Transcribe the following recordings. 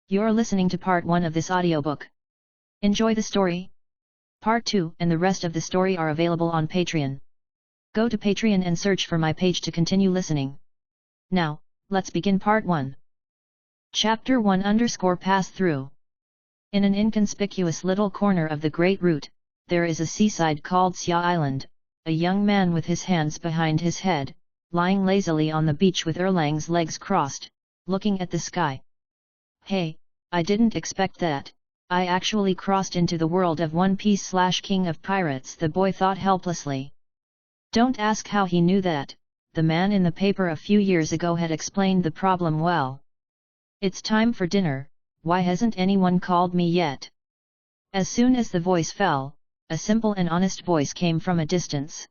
You're listening to part 1 of this audiobook. Enjoy the story? Part 2 and the rest of the story are available on Patreon. Go to Patreon and search for my page to continue listening. Now, let's begin part 1. Chapter 1 _ Pass Through. In an inconspicuous little corner of the Great Route, there is a seaside called Xia Island. A young man with his hands behind his head, lying lazily on the beach with Erlang's legs crossed, looking at the sky. Hey, I didn't expect that. I actually crossed into the world of One Piece / King of Pirates, the boy thought helplessly. Don't ask how he knew that, the man in the paper a few years ago had explained the problem well. It's time for dinner, why hasn't anyone called me yet? As soon as the voice fell, a simple and honest voice came from a distance.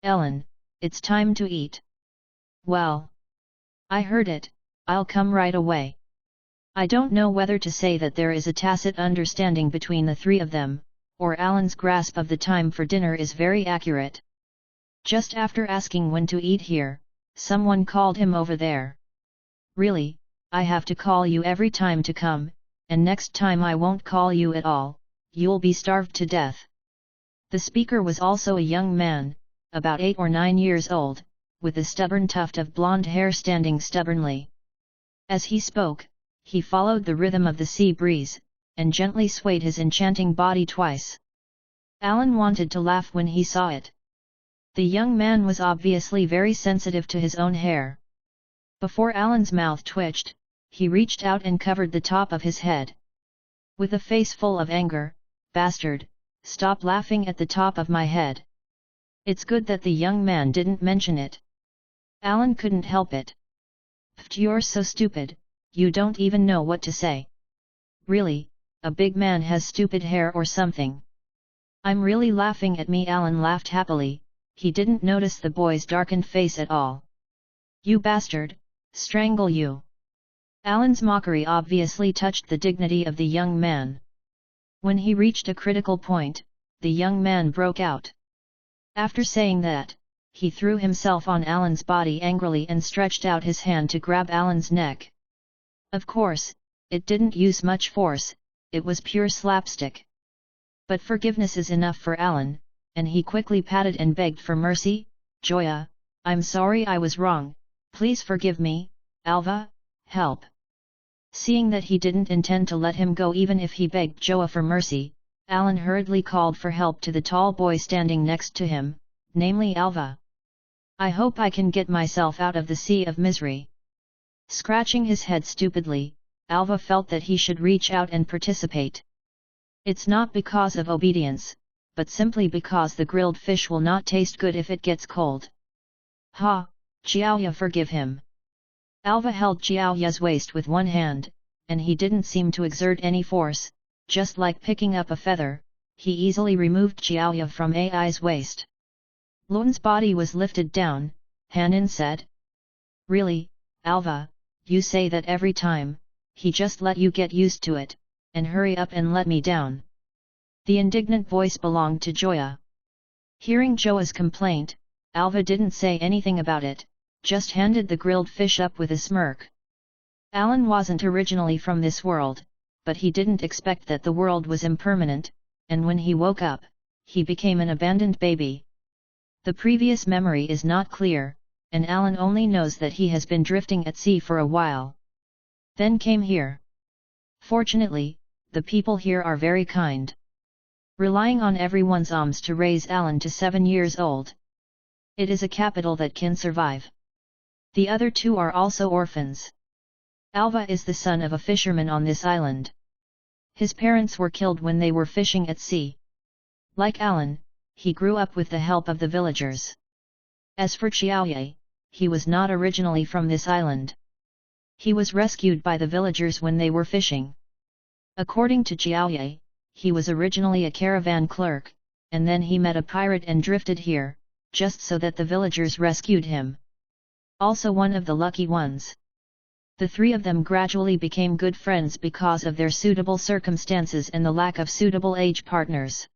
Ellen, it's time to eat. Well, I heard it, I'll come right away. I don't know whether to say that there is a tacit understanding between the three of them, or Alan's grasp of the time for dinner is very accurate. Just after asking when to eat here, someone called him over there. Really, I have to call you every time to come, and next time I won't call you at all, you'll be starved to death. The speaker was also a young man, about 8 or 9 years old, with a stubborn tuft of blonde hair standing stubbornly. As he spoke, he followed the rhythm of the sea breeze, and gently swayed his enchanting body twice. Alan wanted to laugh when he saw it. The young man was obviously very sensitive to his own hair. Before Alan's mouth twitched, he reached out and covered the top of his head. With a face full of anger, "Bastard, stop laughing at the top of my head." It's good that the young man didn't mention it. Alan couldn't help it. "Pfft, you're so stupid, you don't even know what to say. Really, a big man has stupid hair or something. I'm really laughing at me." Alan laughed happily, he didn't notice the boy's darkened face at all. "You bastard, strangle you." Alan's mockery obviously touched the dignity of the young man. When he reached a critical point, the young man broke out. After saying that, he threw himself on Alan's body angrily and stretched out his hand to grab Alan's neck. Of course, it didn't use much force, it was pure slapstick. But forgiveness is enough for Alan, and he quickly patted and begged for mercy. "Joya, I'm sorry I was wrong, please forgive me, Alva, help." Seeing that he didn't intend to let him go even if he begged Joa for mercy, Alan hurriedly called for help to the tall boy standing next to him, namely Alva. "I hope I can get myself out of the sea of misery." Scratching his head stupidly, Alva felt that he should reach out and participate. It's not because of obedience, but simply because the grilled fish will not taste good if it gets cold. "Ha, Xiaoya, forgive him." Alva held Xiaoya's waist with one hand, and he didn't seem to exert any force, just like picking up a feather, he easily removed Xiaoya from Ai's waist. Luan's body was lifted down, Hanan said. "Really, Alva, you say that every time, he just let you get used to it, and hurry up and let me down." The indignant voice belonged to Joya. Hearing Joa's complaint, Alva didn't say anything about it, just handed the grilled fish up with a smirk. Alan wasn't originally from this world, but he didn't expect that the world was impermanent, and when he woke up, he became an abandoned baby. The previous memory is not clear, and Alan only knows that he has been drifting at sea for a while. Then came here. Fortunately, the people here are very kind. Relying on everyone's alms to raise Alan to 7 years old. It is a capital that can survive. The other two are also orphans. Alva is the son of a fisherman on this island. His parents were killed when they were fishing at sea. Like Alan, he grew up with the help of the villagers. As for Xiaoye, he was not originally from this island. He was rescued by the villagers when they were fishing. According to Xiaoye, he was originally a caravan clerk, and then he met a pirate and drifted here, just so that the villagers rescued him. Also one of the lucky ones. The three of them gradually became good friends because of their suitable circumstances and the lack of suitable age partners.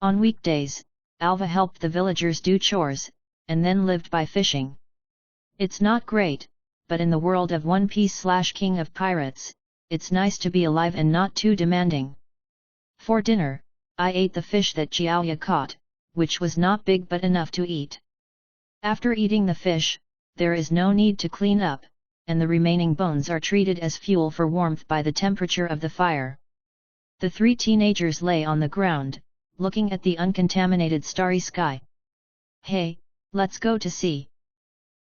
On weekdays, Alva helped the villagers do chores, and then lived by fishing. It's not great, but in the world of One Piece / King of Pirates, it's nice to be alive and not too demanding. For dinner, I ate the fish that Jiaoya caught, which was not big but enough to eat. After eating the fish, there is no need to clean up, and the remaining bones are treated as fuel for warmth by the temperature of the fire. The three teenagers lay on the ground, looking at the uncontaminated starry sky. Hey, let's go to sea.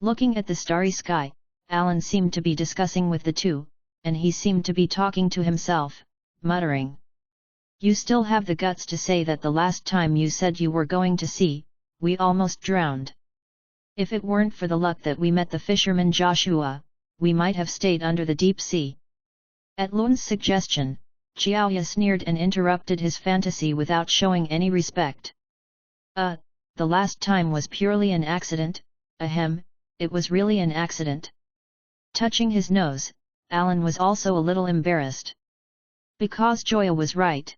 Looking at the starry sky, Alan seemed to be discussing with the two, and he seemed to be talking to himself, muttering. You still have the guts to say that the last time you said you were going to sea, we almost drowned. If it weren't for the luck that we met the fisherman Joshua, we might have stayed under the deep sea. At Lun's suggestion, Jiaoya sneered and interrupted his fantasy without showing any respect. The last time was purely an accident, ahem, it was really an accident. Touching his nose, Alan was also a little embarrassed. Because Joya was right.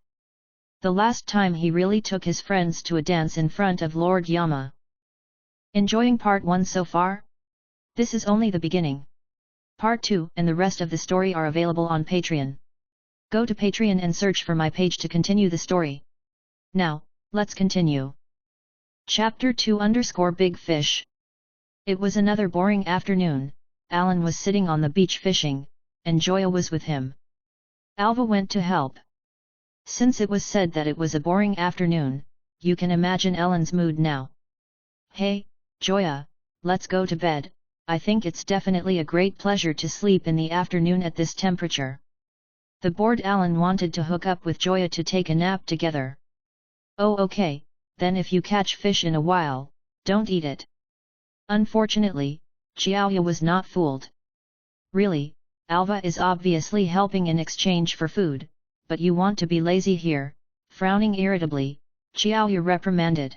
The last time he really took his friends to a dance in front of Lord Yama. Enjoying Part 1 so far? This is only the beginning. Part 2 and the rest of the story are available on Patreon. Go to Patreon and search for my page to continue the story. Now, let's continue. Chapter 2_Big Fish. It was another boring afternoon. Alan was sitting on the beach fishing, and Joya was with him. Alva went to help. Since it was said that it was a boring afternoon, you can imagine Ellen's mood now. Hey, Joya, let's go to bed. I think it's definitely a great pleasure to sleep in the afternoon at this temperature. The bored Alan wanted to hook up with Joya to take a nap together. Oh okay, then if you catch fish in a while, don't eat it. Unfortunately, Jiaoya was not fooled. Really, Alva is obviously helping in exchange for food, but you want to be lazy here, frowning irritably, Jiaoya reprimanded.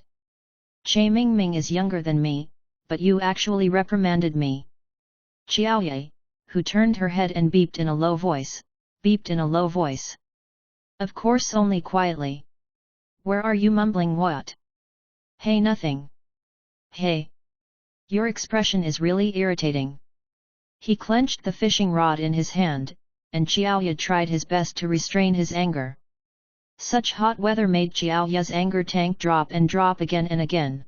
Che Mingming is younger than me, but you actually reprimanded me. Jiaoya, who turned her head and beeped in a low voice. Of course only quietly. Where are you mumbling what? Hey nothing. Hey. Your expression is really irritating. He clenched the fishing rod in his hand, and Jiaoya tried his best to restrain his anger. Such hot weather made Jiaoya's anger tank drop and drop again and again.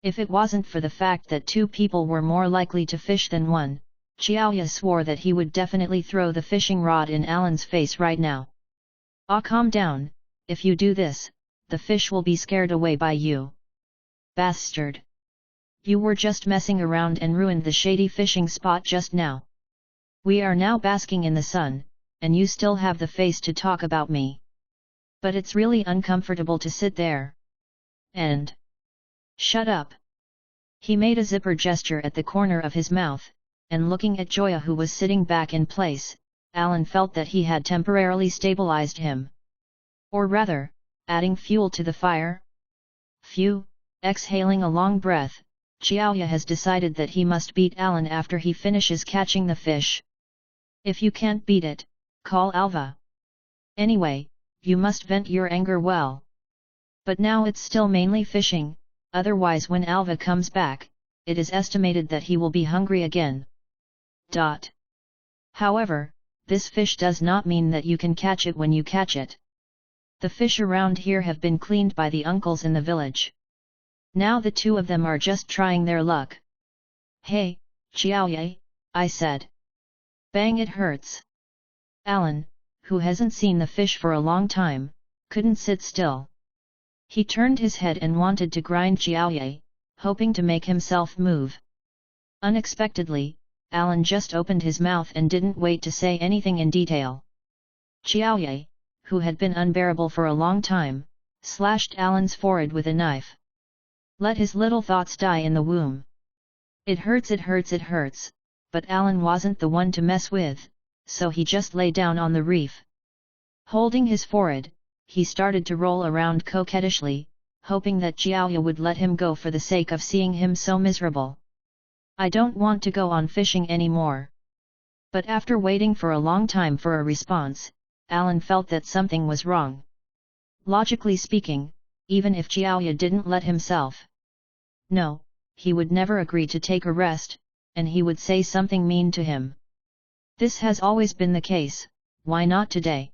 If it wasn't for the fact that two people were more likely to fish than one, Jiaoya swore that he would definitely throw the fishing rod in Alan's face right now. Calm down, if you do this, the fish will be scared away by you. Bastard. You were just messing around and ruined the shady fishing spot just now. We are now basking in the sun, and you still have the face to talk about me. But it's really uncomfortable to sit there. And... Shut up. He made a zipper gesture at the corner of his mouth, and looking at Joya who was sitting back in place, Alan felt that he had temporarily stabilized him. Or rather, adding fuel to the fire? Phew, exhaling a long breath, Jiaoya has decided that he must beat Alan after he finishes catching the fish. If you can't beat it, call Alva. Anyway, you must vent your anger well. But now it's still mainly fishing, otherwise when Alva comes back, it is estimated that he will be hungry again. However, this fish does not mean that you can catch it when you catch it. The fish around here have been cleaned by the uncles in the village. Now the two of them are just trying their luck. Hey, Jiaoya, I said. Bang, it hurts. Alan, who hasn't seen the fish for a long time, couldn't sit still. He turned his head and wanted to grind Jiaoya, hoping to make himself move. Unexpectedly, Alan just opened his mouth and didn't wait to say anything in detail. Jiaoya, who had been unbearable for a long time, slashed Alan's forehead with a knife. Let his little thoughts die in the womb. It hurts, but Alan wasn't the one to mess with, so he just lay down on the reef. Holding his forehead, he started to roll around coquettishly, hoping that Jiaoya would let him go for the sake of seeing him so miserable. I don't want to go on fishing anymore. But after waiting for a long time for a response, Alan felt that something was wrong. Logically speaking, even if Jiaoya didn't let himself. No, he would never agree to take a rest, and he would say something mean to him. This has always been the case, why not today?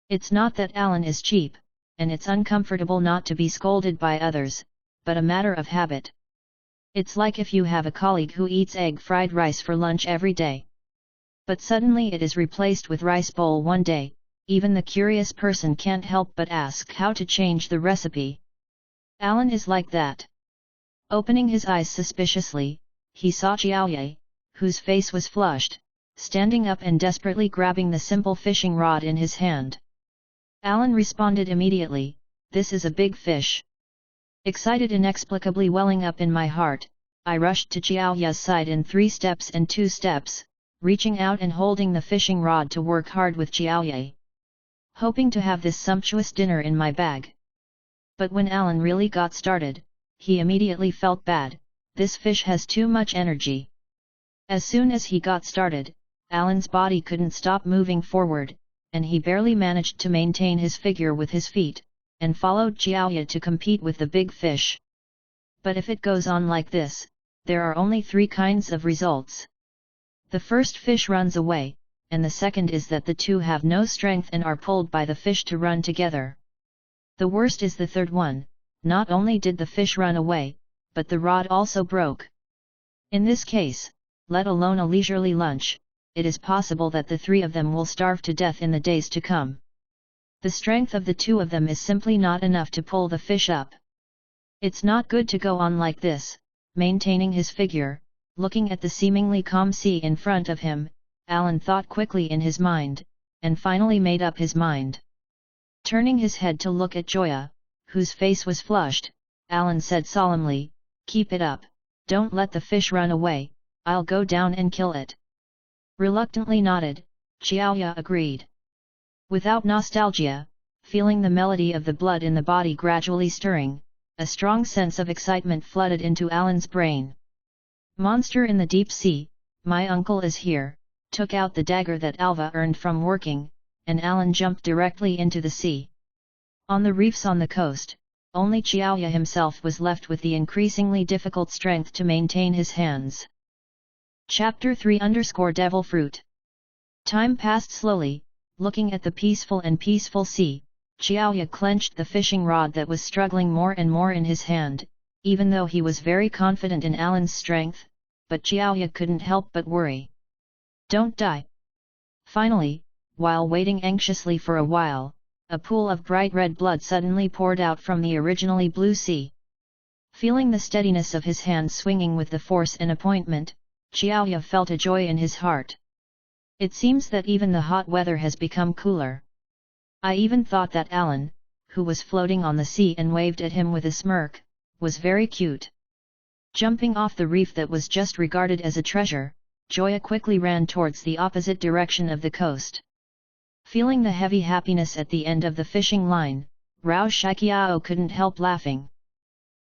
It's not that Alan is cheap, and it's uncomfortable not to be scolded by others, but a matter of habit. It's like if you have a colleague who eats egg fried rice for lunch every day. But suddenly it is replaced with rice bowl one day, even the curious person can't help but ask how to change the recipe. Alan is like that. Opening his eyes suspiciously, he saw Xiaoye, whose face was flushed, standing up and desperately grabbing the simple fishing rod in his hand. Alan responded immediately, "This is a big fish." Excited inexplicably welling up in my heart, I rushed to Xiaoye's side in 3 steps and 2 steps, reaching out and holding the fishing rod to work hard with Xiaoye, hoping to have this sumptuous dinner in my bag. But when Alan really got started, he immediately felt bad. This fish has too much energy. As soon as he got started, Alan's body couldn't stop moving forward, and he barely managed to maintain his figure with his feet, and followed Xiaoye to compete with the big fish. But if it goes on like this, there are only 3 kinds of results. The first fish runs away, and the second is that the two have no strength and are pulled by the fish to run together. The worst is the third one. Not only did the fish run away, but the rod also broke. In this case, let alone a leisurely lunch, it is possible that the 3 of them will starve to death in the days to come. The strength of the 2 of them is simply not enough to pull the fish up. It's not good to go on like this. Maintaining his figure, looking at the seemingly calm sea in front of him, Alan thought quickly in his mind, and finally made up his mind. Turning his head to look at Joya, whose face was flushed, Alan said solemnly, "Keep it up, don't let the fish run away, I'll go down and kill it." Reluctantly nodded, Xiaoya agreed. Without nostalgia, feeling the melody of the blood in the body gradually stirring, a strong sense of excitement flooded into Alan's brain. Monster in the deep sea, my uncle is here, took out the dagger that Alva earned from working, and Alan jumped directly into the sea. On the reefs on the coast, only Xiaoya himself was left with the increasingly difficult strength to maintain his hands. Chapter 3_Devil Fruit. Time passed slowly, looking at the peaceful sea. Xiaoya clenched the fishing rod that was struggling more and more in his hand, even though he was very confident in Alan's strength, but Xiaoya couldn't help but worry. "Don't die." Finally, while waiting anxiously for a while, a pool of bright red blood suddenly poured out from the originally blue sea. Feeling the steadiness of his hand swinging with the force and appointment, Xiaoya felt a joy in his heart. It seems that even the hot weather has become cooler. I even thought that Alan, who was floating on the sea and waved at him with a smirk, was very cute. Jumping off the reef that was just regarded as a treasure, Joya quickly ran towards the opposite direction of the coast. Feeling the heavy happiness at the end of the fishing line, Rao Shiqiao couldn't help laughing.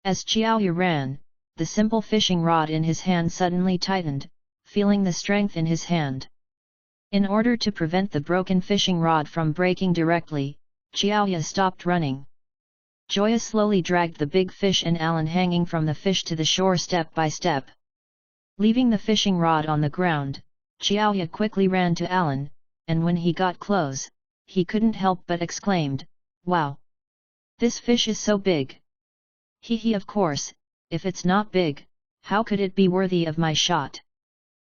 As Xiaoya ran, the simple fishing rod in his hand suddenly tightened, feeling the strength in his hand. In order to prevent the broken fishing rod from breaking directly, Xiaoya stopped running. Joya slowly dragged the big fish and Alan hanging from the fish to the shore step by step. Leaving the fishing rod on the ground, Xiaoya quickly ran to Alan, and when he got close, he couldn't help but exclaimed, "Wow! This fish is so big!" "Hee, of course, if it's not big, how could it be worthy of my shot?"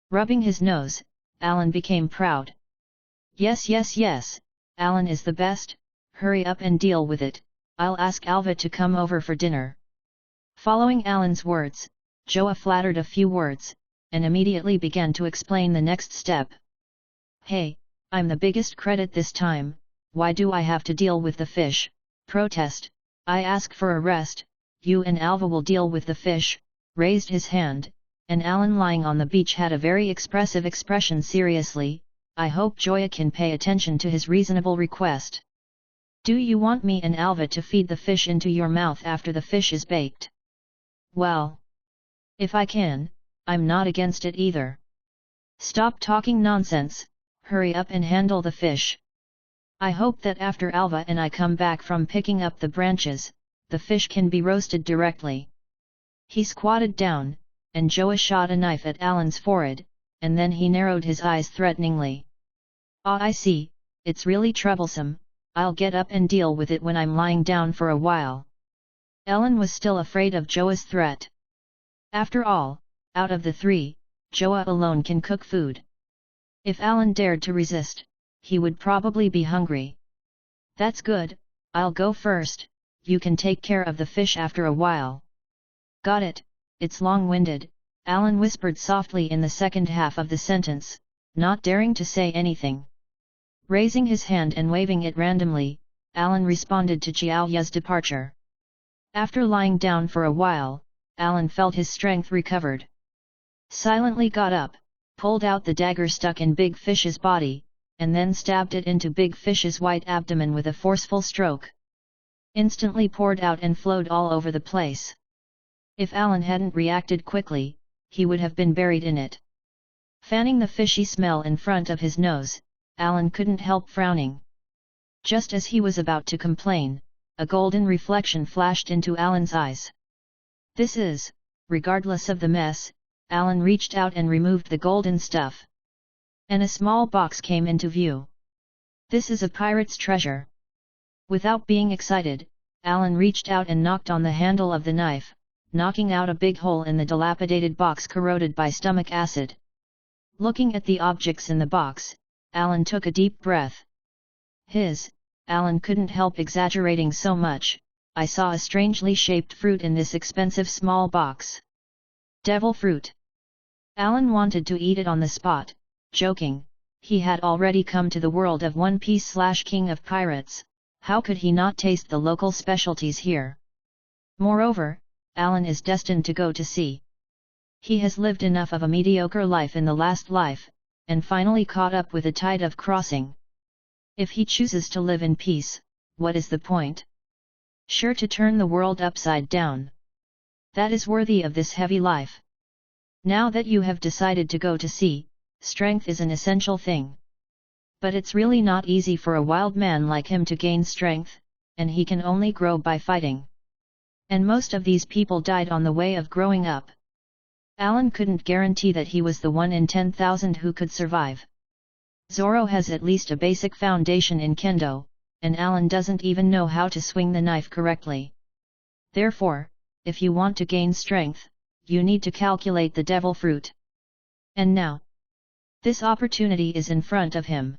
Rubbing his nose, Alan became proud. Yes, Alan is the best, hurry up and deal with it, I'll ask Alva to come over for dinner." Following Alan's words, Joa flattered a few words, and immediately began to explain the next step. "Hey, I'm the biggest credit this time, why do I have to deal with the fish? Protest, I ask for a rest, you and Alva will deal with the fish," raised his hand, and Alan lying on the beach had a very expressive expression. "Seriously, I hope Joya can pay attention to his reasonable request. Do you want me and Alva to feed the fish into your mouth after the fish is baked?" "Well, if I can, I'm not against it either. Stop talking nonsense, hurry up and handle the fish. I hope that after Alva and I come back from picking up the branches, the fish can be roasted directly." He squatted down, and Joa shot a knife at Alan's forehead, and then he narrowed his eyes threateningly. "Ah, I see, it's really troublesome, I'll get up and deal with it when I'm lying down for a while. Ellen was still afraid of Joa's threat. After all, out of the three, Joa alone can cook food. If Alan dared to resist, he would probably be hungry. That's good, I'll go first, you can take care of the fish after a while. Got it, it's long-winded, Alan whispered softly in the second half of the sentence, not daring to say anything. Raising his hand and waving it randomly, Alan responded to Xiaoya's departure. After lying down for a while, Alan felt his strength recovered. Silently got up, pulled out the dagger stuck in Big Fish's body, and then stabbed it into Big Fish's white abdomen with a forceful stroke. Instantly poured out and flowed all over the place. If Alan hadn't reacted quickly, he would have been buried in it. Fanning the fishy smell in front of his nose, Alan couldn't help frowning. Just as he was about to complain, a golden reflection flashed into Alan's eyes. This is, regardless of the mess, Alan reached out and removed the golden stuff. And a small box came into view. This is a pirate's treasure. Without being excited, Alan reached out and knocked on the handle of the knife, knocking out a big hole in the dilapidated box corroded by stomach acid. Looking at the objects in the box, Alan took a deep breath. Alan couldn't help exaggerating so much, I saw a strangely shaped fruit in this expensive small box. Devil fruit. Alan wanted to eat it on the spot, joking, he had already come to the world of One Piece/King of Pirates, how could he not taste the local specialties here? Moreover, Alan is destined to go to sea. He has lived enough of a mediocre life in the last life, and finally caught up with the tide of crossing. If he chooses to live in peace, what is the point? Sure to turn the world upside down. That is worthy of this heavy life. Now that you have decided to go to sea, strength is an essential thing. But it's really not easy for a wild man like him to gain strength, and he can only grow by fighting. And most of these people died on the way of growing up. Alan couldn't guarantee that he was the 1 in 10,000 who could survive. Zoro has at least a basic foundation in kendo, and Alan doesn't even know how to swing the knife correctly. Therefore, if you want to gain strength, you need to calculate the devil fruit. And now, this opportunity is in front of him.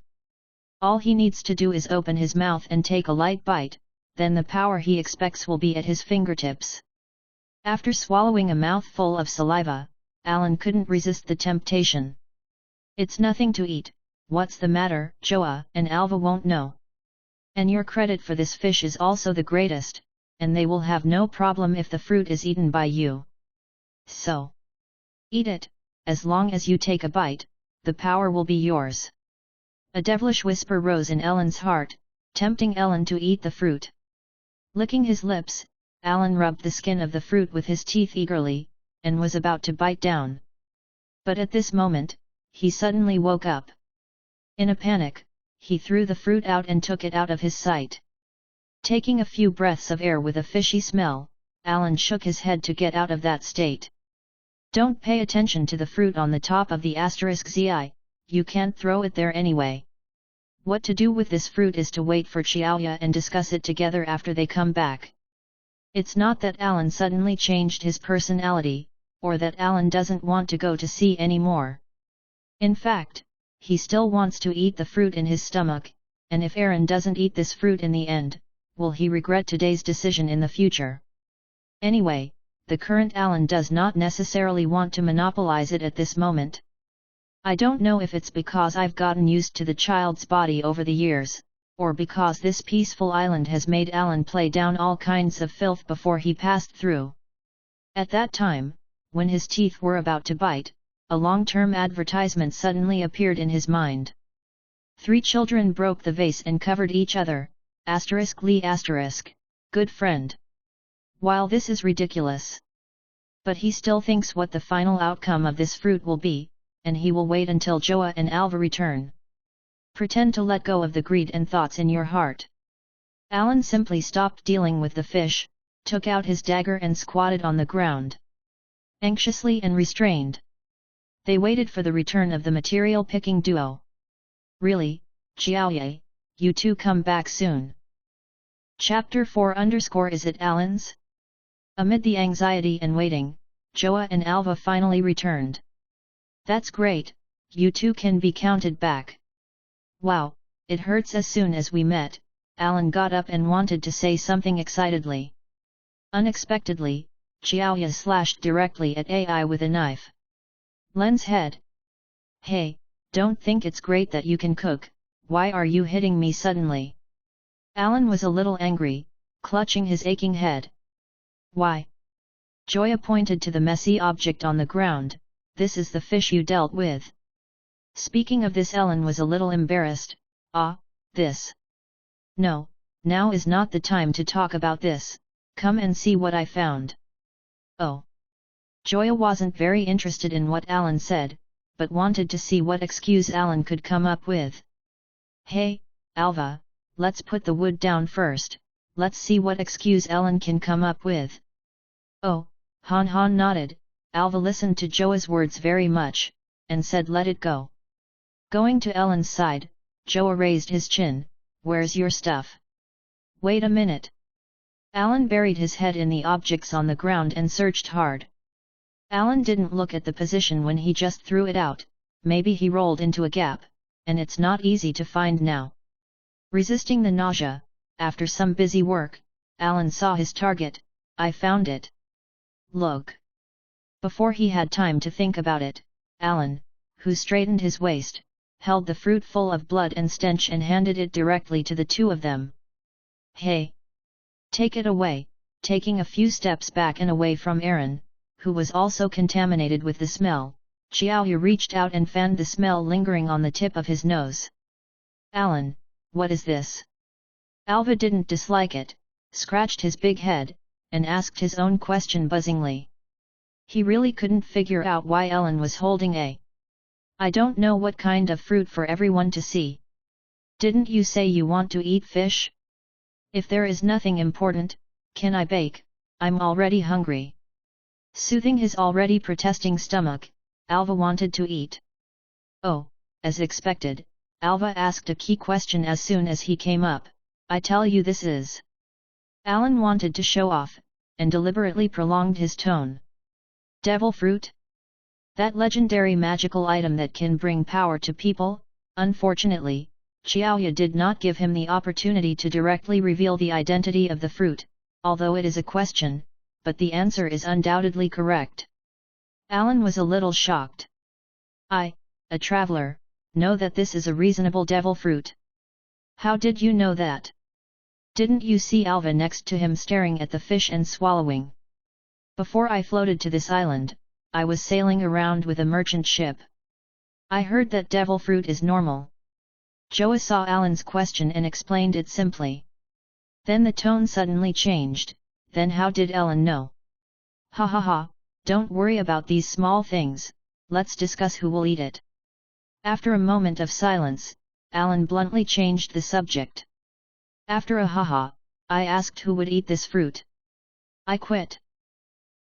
All he needs to do is open his mouth and take a light bite, then the power he expects will be at his fingertips. After swallowing a mouthful of saliva, Alan couldn't resist the temptation. It's nothing to eat, what's the matter? Joa and Alva won't know. And your credit for this fish is also the greatest, and they will have no problem if the fruit is eaten by you. So, eat it, as long as you take a bite, the power will be yours. A devilish whisper rose in Ellen's heart, tempting Ellen to eat the fruit. Licking his lips, Alan rubbed the skin of the fruit with his teeth eagerly, and was about to bite down. But at this moment, he suddenly woke up. In a panic, he threw the fruit out and took it out of his sight. Taking a few breaths of air with a fishy smell, Alan shook his head to get out of that state. Don't pay attention to the fruit on the top of the *zi, you can't throw it there anyway. What to do with this fruit is to wait for Xiaoya and discuss it together after they come back. It's not that Alan suddenly changed his personality, or that Alan doesn't want to go to sea anymore. In fact, he still wants to eat the fruit in his stomach, and if Aaron doesn't eat this fruit in the end, will he regret today's decision in the future? Anyway, the current Alan does not necessarily want to monopolize it at this moment. I don't know if it's because I've gotten used to the child's body over the years, or because this peaceful island has made Alan play down all kinds of filth before he passed through. At that time, when his teeth were about to bite, a long-term advertisement suddenly appeared in his mind. 3 children broke the vase and covered each other, *Li**, good friend. While this is ridiculous, but he still thinks what the final outcome of this fruit will be, and he will wait until Joa and Alva return. Pretend to let go of the greed and thoughts in your heart. Alan simply stopped dealing with the fish, took out his dagger and squatted on the ground. Anxiously and restrained, they waited for the return of the material-picking duo. Really, Xiaoye, you two come back soon. Chapter 4 Is it Alan's? Amid the anxiety and waiting, Joa and Alva finally returned. That's great, you two can be counted back. Wow, it hurts. As soon as we met, Alan got up and wanted to say something excitedly. Unexpectedly, Xiaoya slashed directly at AI with a knife. Len's head. Hey, don't think it's great that you can cook, why are you hitting me suddenly? Alan was a little angry, clutching his aching head. Why? Joya pointed to the messy object on the ground, this is the fish you dealt with. Speaking of this, Ellen was a little embarrassed. This. No, now is not the time to talk about this, come and see what I found. Oh. Joya wasn't very interested in what Alan said, but wanted to see what excuse Alan could come up with. Hey, Alva, let's put the wood down first, let's see what excuse Ellen can come up with. Oh, Han Han nodded. Alva listened to Joa's words very much, and said let it go. Going to Ellen's side, Joa raised his chin, where's your stuff? Wait a minute. Alan buried his head in the objects on the ground and searched hard. Alan didn't look at the position when he just threw it out, maybe he rolled into a gap, and it's not easy to find now. Resisting the nausea, after some busy work, Alan saw his target. I found it. Look. Before he had time to think about it, Alan, who straightened his waist, held the fruit full of blood and stench and handed it directly to the two of them. Hey! Take it away, taking a few steps back and away from Aaron, who was also contaminated with the smell. Xiaoyu reached out and fanned the smell lingering on the tip of his nose. Alan, what is this? Alva didn't dislike it, scratched his big head, and asked his own question buzzingly. He really couldn't figure out why Ellen was holding a. I don't know what kind of fruit for everyone to see. Didn't you say you want to eat fish? If there is nothing important, can I bake? I'm already hungry. Soothing his already protesting stomach, Alva wanted to eat. Oh, as expected, Alva asked a key question as soon as he came up. I tell you this is. Alan wanted to show off, and deliberately prolonged his tone. Devil fruit? That legendary magical item that can bring power to people? Unfortunately, Xiaoya did not give him the opportunity to directly reveal the identity of the fruit, although it is a question, but the answer is undoubtedly correct. Alan was a little shocked. I, a traveler, know that this is a reasonable devil fruit. How did you know that? Didn't you see Alva next to him staring at the fish and swallowing? Before I floated to this island, I was sailing around with a merchant ship. I heard that devil fruit is normal. Joa saw Alan's question and explained it simply. Then the tone suddenly changed. Then how did Ellen know? Ha ha ha, don't worry about these small things, let's discuss who will eat it. After a moment of silence, Alan bluntly changed the subject. After a haha, I asked who would eat this fruit. I quit.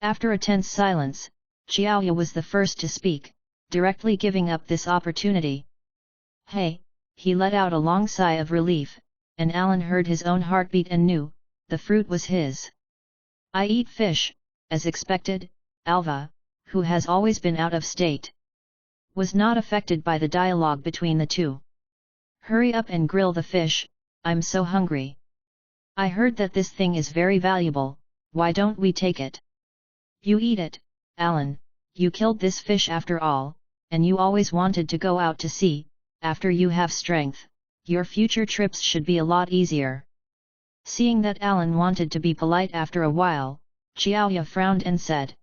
After a tense silence, Xiaoya was the first to speak, directly giving up this opportunity. Hey, he let out a long sigh of relief, and Alan heard his own heartbeat and knew, the fruit was his. I eat fish, as expected. Alva, who has always been out of state, was not affected by the dialogue between the two. Hurry up and grill the fish, I'm so hungry. I heard that this thing is very valuable, why don't we take it? You eat it, Alan, you killed this fish after all, and you always wanted to go out to sea. After you have strength, your future trips should be a lot easier. Seeing that Alan wanted to be polite after a while, Xiaoya frowned and said.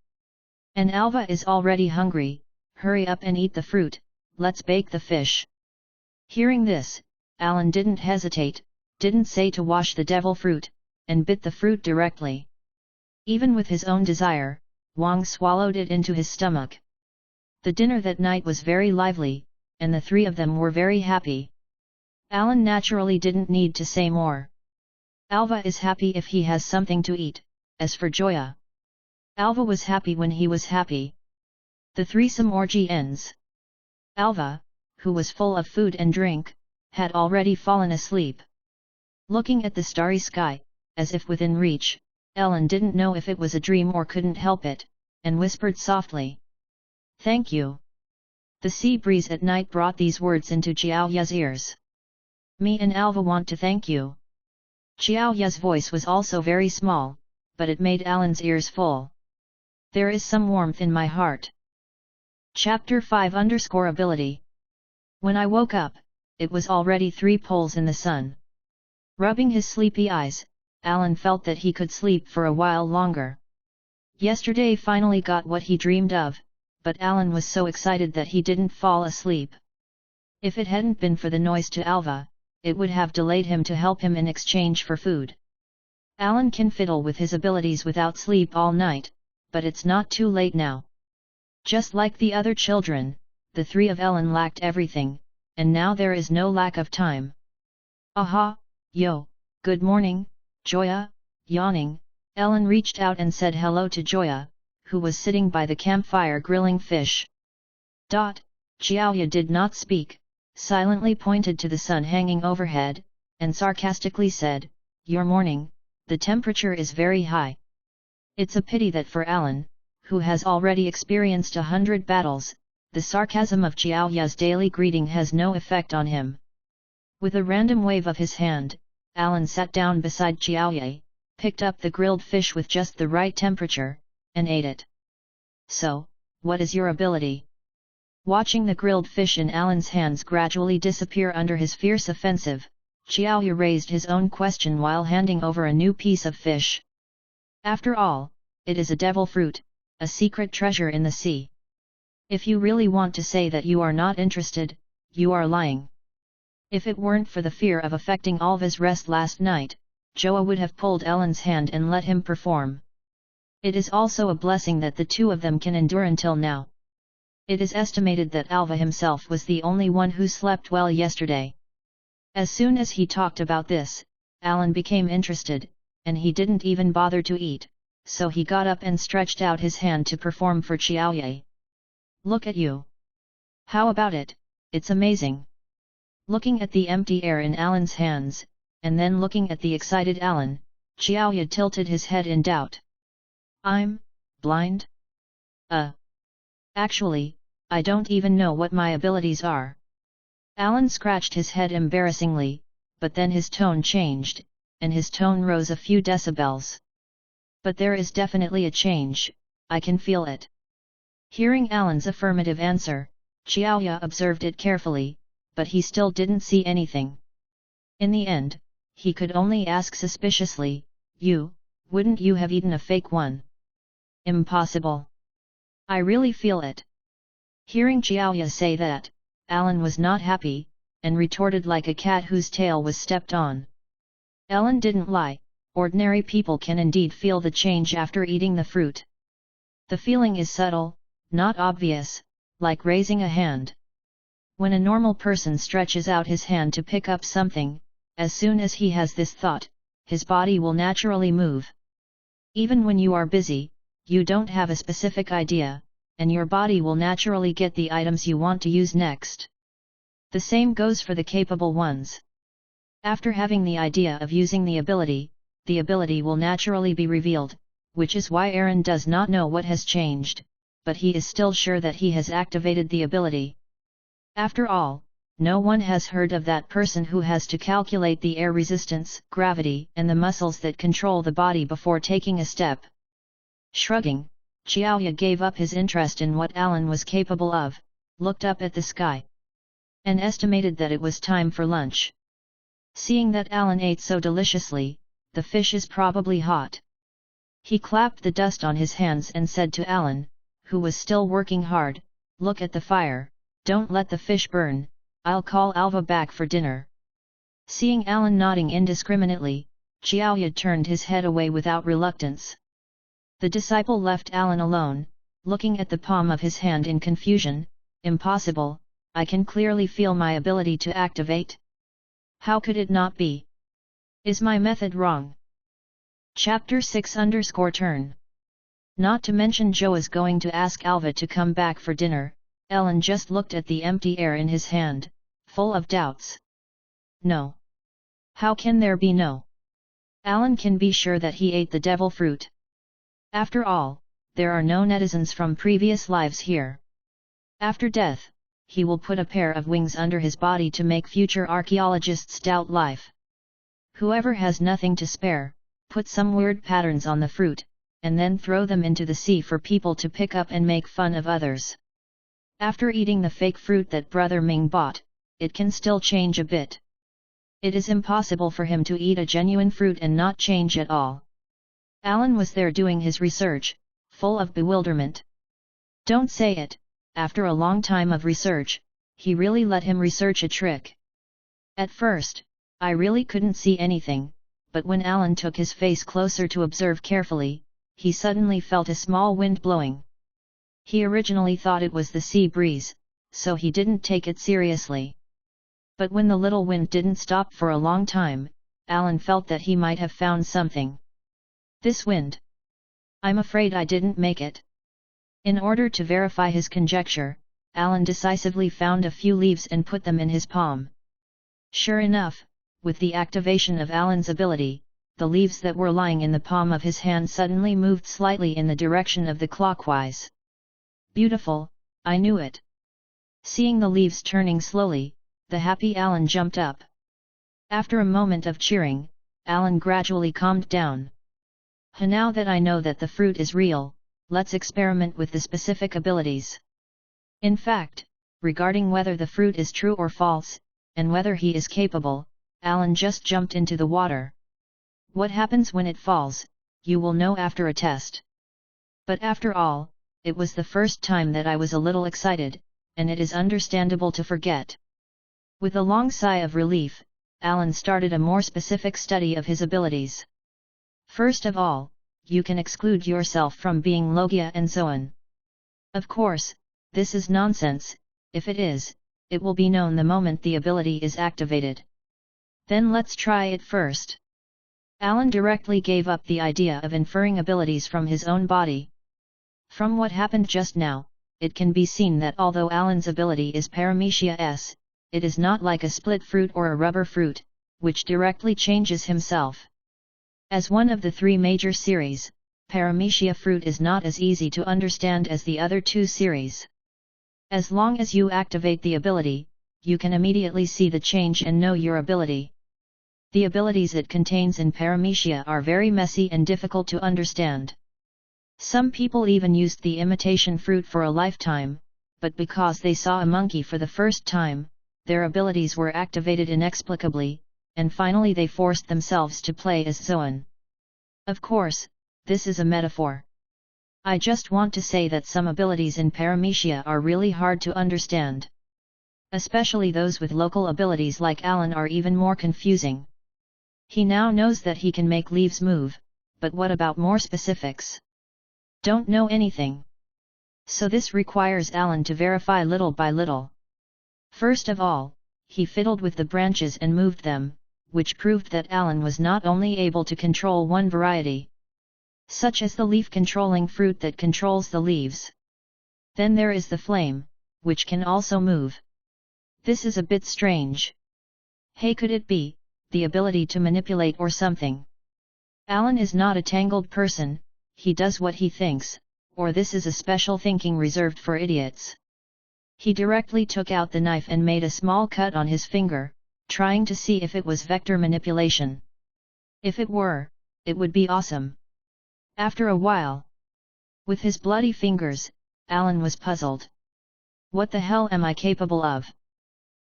And Alva is already hungry, hurry up and eat the fruit, let's bake the fish. Hearing this, Alan didn't hesitate, didn't say to wash the devil fruit, and bit the fruit directly. Even with his own desire, Wang swallowed it into his stomach. The dinner that night was very lively, and the three of them were very happy. Alan naturally didn't need to say more. Alva is happy if he has something to eat, as for Joya. Alva was happy when he was happy. The threesome orgy ends. Alva, who was full of food and drink, had already fallen asleep. Looking at the starry sky, as if within reach, Ellen didn't know if it was a dream or couldn't help it, and whispered softly, "Thank you." The sea breeze at night brought these words into Xiaoya's ears. "Me and Alva want to thank you." Xiaoya's voice was also very small, but it made Alan's ears full. "There is some warmth in my heart." Chapter 5 Ability. When I woke up, it was already 3 poles in the sun. Rubbing his sleepy eyes, Alan felt that he could sleep for a while longer. Yesterday finally got what he dreamed of, but Alan was so excited that he didn't fall asleep. If it hadn't been for the noise to Alva, it would have delayed him to help him in exchange for food. Alan can fiddle with his abilities without sleep all night, but it's not too late now. Just like the other children, the 3 of Ellen lacked everything, and now there is no lack of time. "Aha, yo, good morning, Joya." Yawning, Ellen reached out and said hello to Joya, who was sitting by the campfire grilling fish. Xiaoya did not speak, silently pointed to the sun hanging overhead, and sarcastically said, "Your morning, the temperature is very high." It's a pity that for Alan, who has already experienced 100 battles, the sarcasm of Xiaoya's daily greeting has no effect on him. With a random wave of his hand, Alan sat down beside Xiaoya, picked up the grilled fish with just the right temperature, and ate it. "So, what is your ability?" Watching the grilled fish in Alan's hands gradually disappear under his fierce offensive, Xiaoya raised his own question while handing over a new piece of fish. "After all, it is a devil fruit, a secret treasure in the sea. If you really want to say that you are not interested, you are lying." If it weren't for the fear of affecting Alva's rest last night, Joa would have pulled Ellen's hand and let him perform. It is also a blessing that the 2 of them can endure until now. It is estimated that Alva himself was the only one who slept well yesterday. As soon as he talked about this, Alan became interested, and he didn't even bother to eat, so he got up and stretched out his hand to perform for Xiaoya. "Look at you! How about it? It's amazing!" Looking at the empty air in Alan's hands, and then looking at the excited Alan, Xiaoya tilted his head in doubt. "I'm blind? Actually, I don't even know what my abilities are." Alan scratched his head embarrassingly, but then his tone changed, and his tone rose a few decibels. "But there is definitely a change, I can feel it." Hearing Alan's affirmative answer, Xiaoya observed it carefully, but he still didn't see anything. In the end, he could only ask suspiciously, Wouldn't you have eaten a fake one?" "Impossible. I really feel it." Hearing Xiaoya say that, Alan was not happy, and retorted like a cat whose tail was stepped on. Ellen didn't lie, ordinary people can indeed feel the change after eating the fruit. The feeling is subtle, not obvious, like raising a hand. When a normal person stretches out his hand to pick up something, as soon as he has this thought, his body will naturally move. Even when you are busy, you don't have a specific idea, and your body will naturally get the items you want to use next. The same goes for the capable ones. After having the idea of using the ability will naturally be revealed, which is why Aaron does not know what has changed, but he is still sure that he has activated the ability. After all, no one has heard of that person who has to calculate the air resistance, gravity, and the muscles that control the body before taking a step. Shrugging, Xiaoya gave up his interest in what Alan was capable of, looked up at the sky, and estimated that it was time for lunch. Seeing that Alan ate so deliciously, the fish is probably hot. He clapped the dust on his hands and said to Alan, who was still working hard, "Look at the fire, don't let the fish burn, I'll call Alva back for dinner." Seeing Alan nodding indiscriminately, Xiaoya turned his head away without reluctance. The disciple left Alan alone, looking at the palm of his hand in confusion. "Impossible, I can clearly feel my ability to activate. How could it not be? Is my method wrong?" Chapter 6_Turn. Not to mention Joe is going to ask Alva to come back for dinner, Ellen just looked at the empty air in his hand, full of doubts. No. How can there be no? Alan can be sure that he ate the devil fruit. After all, there are no netizens from previous lives here. After death, he will put a pair of wings under his body to make future archaeologists doubt life. Whoever has nothing to spare, put some weird patterns on the fruit, and then throw them into the sea for people to pick up and make fun of others. After eating the fake fruit that Brother Ming bought, it can still change a bit. It is impossible for him to eat a genuine fruit and not change at all. Alan was there doing his research, full of bewilderment. Don't say it, after a long time of research, he really let him research a trick. At first, I really couldn't see anything, but when Alan took his face closer to observe carefully, he suddenly felt a small wind blowing. He originally thought it was the sea breeze, so he didn't take it seriously. But when the little wind didn't stop for a long time, Alan felt that he might have found something. This wind. I'm afraid I didn't make it. In order to verify his conjecture, Alan decisively found a few leaves and put them in his palm. Sure enough, with the activation of Alan's ability, the leaves that were lying in the palm of his hand suddenly moved slightly in the direction of the clockwise. Beautiful, I knew it. Seeing the leaves turning slowly, the happy Alan jumped up. After a moment of cheering, Alan gradually calmed down. Now that I know that the fruit is real, let's experiment with the specific abilities. In fact, regarding whether the fruit is true or false, and whether he is capable, Alan just jumped into the water. What happens when it falls, you will know after a test. But after all, it was the first time that I was a little excited, and it is understandable to forget. With a long sigh of relief, Alan started a more specific study of his abilities. First of all, you can exclude yourself from being Logia and Zoan. Of course, this is nonsense. If it is, it will be known the moment the ability is activated. Then let's try it first. Alan directly gave up the idea of inferring abilities from his own body. From what happened just now, it can be seen that although Alan's ability is Paramecia S, it is not like a split fruit or a rubber fruit, which directly changes himself. As one of the three major series, Paramecia fruit is not as easy to understand as the other two series. As long as you activate the ability, you can immediately see the change and know your ability. The abilities it contains in Paramecia are very messy and difficult to understand. Some people even used the imitation fruit for a lifetime, but because they saw a monkey for the first time, their abilities were activated inexplicably, and finally they forced themselves to play as Zoan. Of course, this is a metaphor. I just want to say that some abilities in Paramecia are really hard to understand. Especially those with local abilities like Alan are even more confusing. He now knows that he can make leaves move, but what about more specifics? Don't know anything. So this requires Alan to verify little by little. First of all, he fiddled with the branches and moved them, which proved that Alan was not only able to control one variety, such as the leaf-controlling fruit that controls the leaves. Then there is the flame, which can also move. This is a bit strange. Hey, could it be the ability to manipulate or something? Alan is not a tangled person, he does what he thinks, or this is a special thinking reserved for idiots. He directly took out the knife and made a small cut on his finger, trying to see if it was vector manipulation. If it were, it would be awesome. After a while, with his bloody fingers, Alan was puzzled. What the hell am I capable of?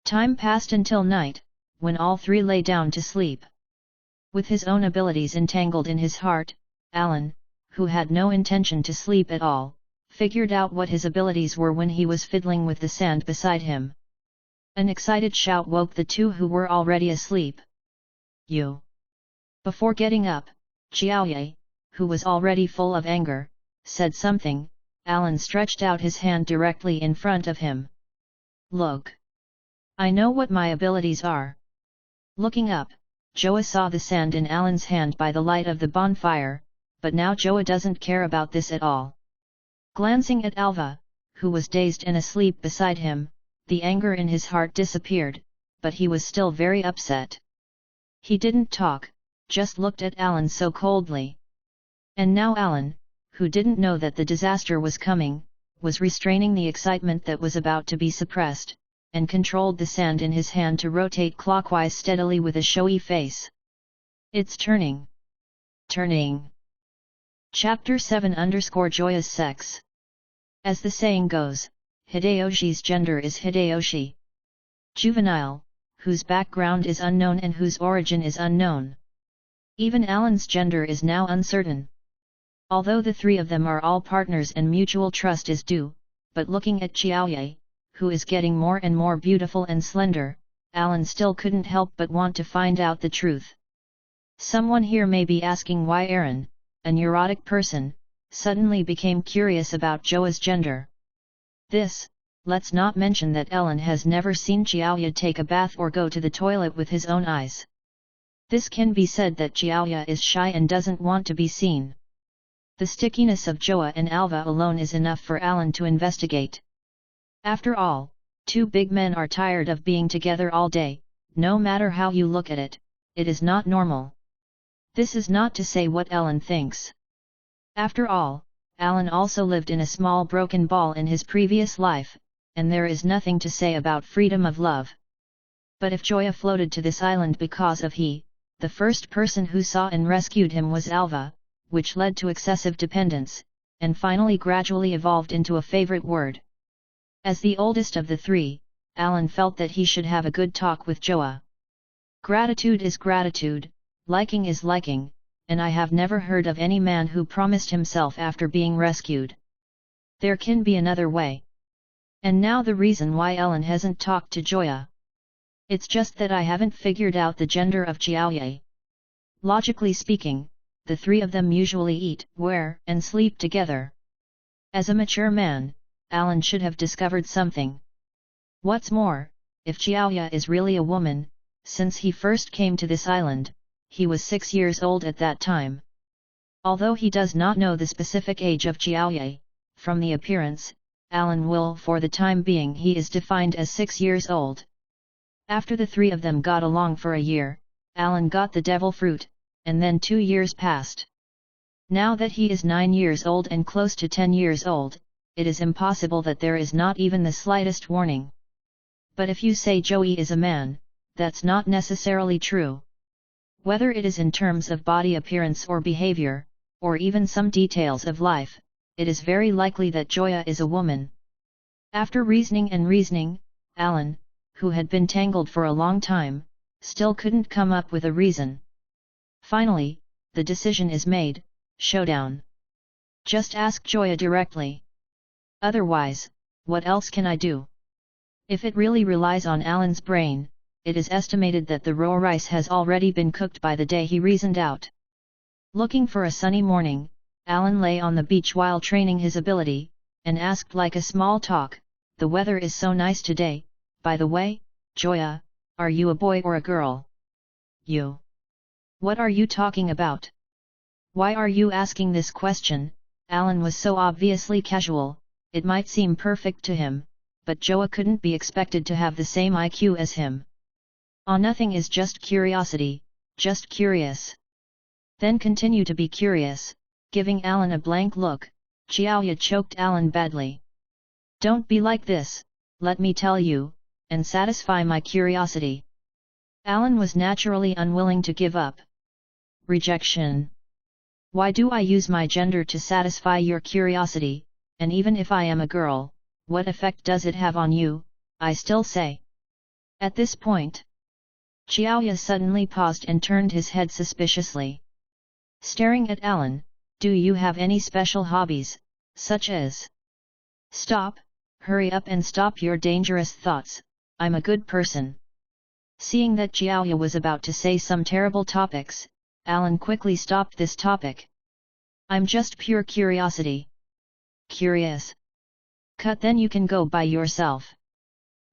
Time passed until night, when all three lay down to sleep. With his own abilities entangled in his heart, Alan, who had no intention to sleep at all, figured out what his abilities were when he was fiddling with the sand beside him. An excited shout woke the two who were already asleep. You! Before getting up, Xiaoye, who was already full of anger, said something. Alan stretched out his hand directly in front of him. Look! I know what my abilities are. Looking up, Joa saw the sand in Alan's hand by the light of the bonfire, but now Joa doesn't care about this at all. Glancing at Alva, who was dazed and asleep beside him, the anger in his heart disappeared, but he was still very upset. He didn't talk, just looked at Alan so coldly. And now Alan, who didn't know that the disaster was coming, was restraining the excitement that was about to be suppressed, and controlled the sand in his hand to rotate clockwise steadily with a showy face. It's turning. Turning. Chapter 7 Joya's sex. As the saying goes, Hideyoshi's gender is Hideyoshi. Juvenile, whose background is unknown and whose origin is unknown. Even Alan's gender is now uncertain. Although the three of them are all partners and mutual trust is due, but looking at Xiaoye, who is getting more and more beautiful and slender, Alan still couldn't help but want to find out the truth. Someone here may be asking why Aaron, a neurotic person, suddenly became curious about Joa's gender. Let's not mention that Ellen has never seen Xiaoye take a bath or go to the toilet with his own eyes. This can be said that Xiaoye is shy and doesn't want to be seen. The stickiness of Joa and Alva alone is enough for Alan to investigate. After all, two big men are tired of being together all day, no matter how you look at it, it is not normal. This is not to say what Ellen thinks. After all, Alan also lived in a small broken ball in his previous life, and there is nothing to say about freedom of love. But if Joya floated to this island because of the first person who saw and rescued him was Alva, which led to excessive dependence, and finally gradually evolved into a favorite word. As the oldest of the three, Alan felt that he should have a good talk with Joa. Gratitude is gratitude, liking is liking, and I have never heard of any man who promised himself after being rescued. There can be another way. And now the reason why Ellen hasn't talked to Joya. It's just that I haven't figured out the gender of Xiaoye. Logically speaking, the three of them usually eat, wear, and sleep together. As a mature man, Alan should have discovered something. What's more, if Xiaoye is really a woman, since he first came to this island, he was 6 years old at that time. Although he does not know the specific age of Xiaoye, from the appearance, Alan will for the time being he is defined as 6 years old. After the three of them got along for a year, Alan got the devil fruit, and then 2 years passed. Now that he is 9 years old and close to 10 years old, it is impossible that there is not even the slightest warning. But if you say Joey is a man, that's not necessarily true. Whether it is in terms of body appearance or behavior, or even some details of life, it is very likely that Joya is a woman. After reasoning and reasoning, Alan, who had been tangled for a long time, still couldn't come up with a reason. Finally, the decision is made: showdown. Just ask Joya directly. Otherwise, what else can I do? If it really relies on Alan's brain, it is estimated that the raw rice has already been cooked by the day he reasoned out. Looking for a sunny morning, Alan lay on the beach while training his ability, and asked like a small talk, "The weather is so nice today, by the way, Joya, are you a boy or a girl?" "You? What are you talking about? Why are you asking this question?" Alan was so obviously casual, it might seem perfect to him, but Joa couldn't be expected to have the same IQ as him. Nothing is just curiosity, just curious. Then continue to be curious. Giving Alan a blank look, Xiaoye choked Alan badly. "Don't be like this, let me tell you, and satisfy my curiosity." Alan was naturally unwilling to give up. Rejection. "Why do I use my gender to satisfy your curiosity, and even if I am a girl, what effect does it have on you, I still say?" At this point, Xiaoye suddenly paused and turned his head suspiciously. Staring at Alan, "Do you have any special hobbies, such as—" "Stop, hurry up and stop your dangerous thoughts, I'm a good person." Seeing that Xiaoye was about to say some terrible topics, Alan quickly stopped this topic. "I'm just pure curiosity." "Curious? Cut, then you can go by yourself."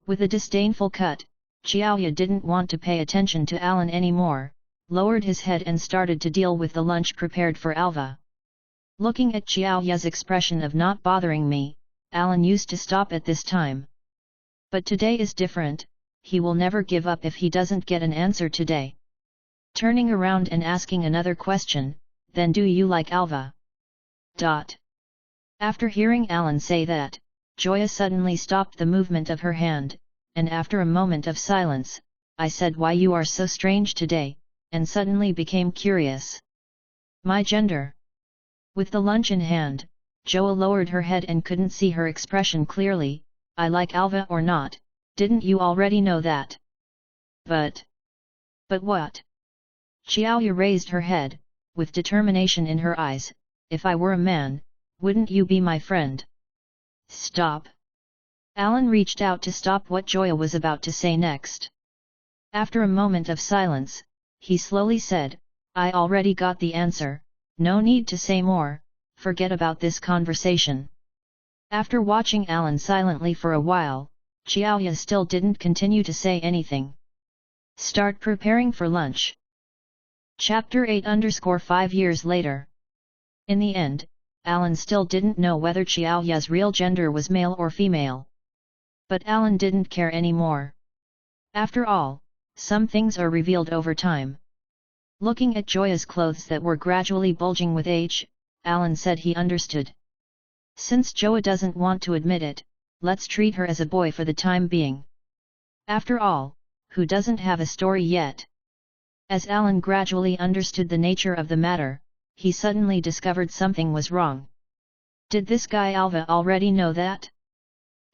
With a disdainful cut, Xiaoye didn't want to pay attention to Alan anymore, lowered his head and started to deal with the lunch prepared for Alva. Looking at Xiaoye's expression of "not bothering me," Alan used to stop at this time. But today is different, he will never give up if he doesn't get an answer today. Turning around and asking another question, then do you like Alva? After hearing Alan say that, Joya suddenly stopped the movement of her hand, and after a moment of silence, I said why you are so strange today, and suddenly became curious. My gender. With the lunch in hand, Joa lowered her head and couldn't see her expression clearly. I like Alva or not, didn't you already know that? But what? Xiaoya raised her head, with determination in her eyes. If I were a man, wouldn't you be my friend? Stop. Alan reached out to stop what Joya was about to say next. After a moment of silence, he slowly said, I already got the answer, no need to say more, forget about this conversation. After watching Alan silently for a while, Xiaoya still didn't continue to say anything. Start preparing for lunch. Chapter 8_5 years later. In the end, Alan still didn't know whether Xiaoya's real gender was male or female. But Alan didn't care anymore. After all, some things are revealed over time. Looking at Joya's clothes that were gradually bulging with age, Alan said he understood. Since Joa doesn't want to admit it, let's treat her as a boy for the time being. After all, who doesn't have a story yet? As Alan gradually understood the nature of the matter, he suddenly discovered something was wrong. Did this guy Alva already know that?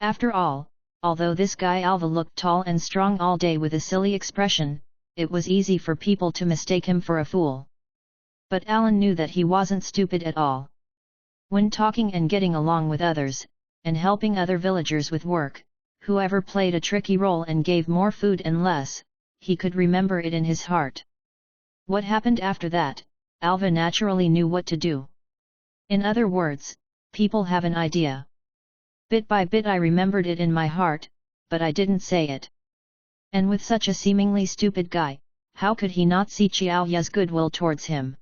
After all, although this guy Alva looked tall and strong all day with a silly expression, it was easy for people to mistake him for a fool. But Alan knew that he wasn't stupid at all. When talking and getting along with others, and helping other villagers with work, whoever played a tricky role and gave more food and less, he could remember it in his heart. What happened after that, Alva naturally knew what to do. In other words, people have an idea. Bit by bit I remembered it in my heart, but I didn't say it. And with such a seemingly stupid guy, how could he not see Xiaoya's goodwill towards him?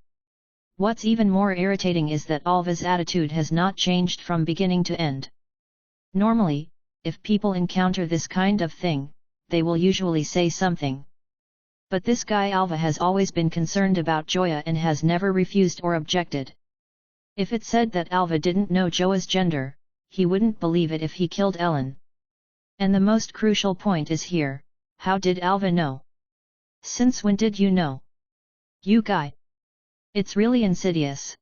What's even more irritating is that Alva's attitude has not changed from beginning to end. Normally, if people encounter this kind of thing, they will usually say something. But this guy Alva has always been concerned about Joya and has never refused or objected. If it said that Alva didn't know Joa's gender, he wouldn't believe it if he killed Ellen. And the most crucial point is here, how did Alva know? Since when did you know? You guy. It's really insidious.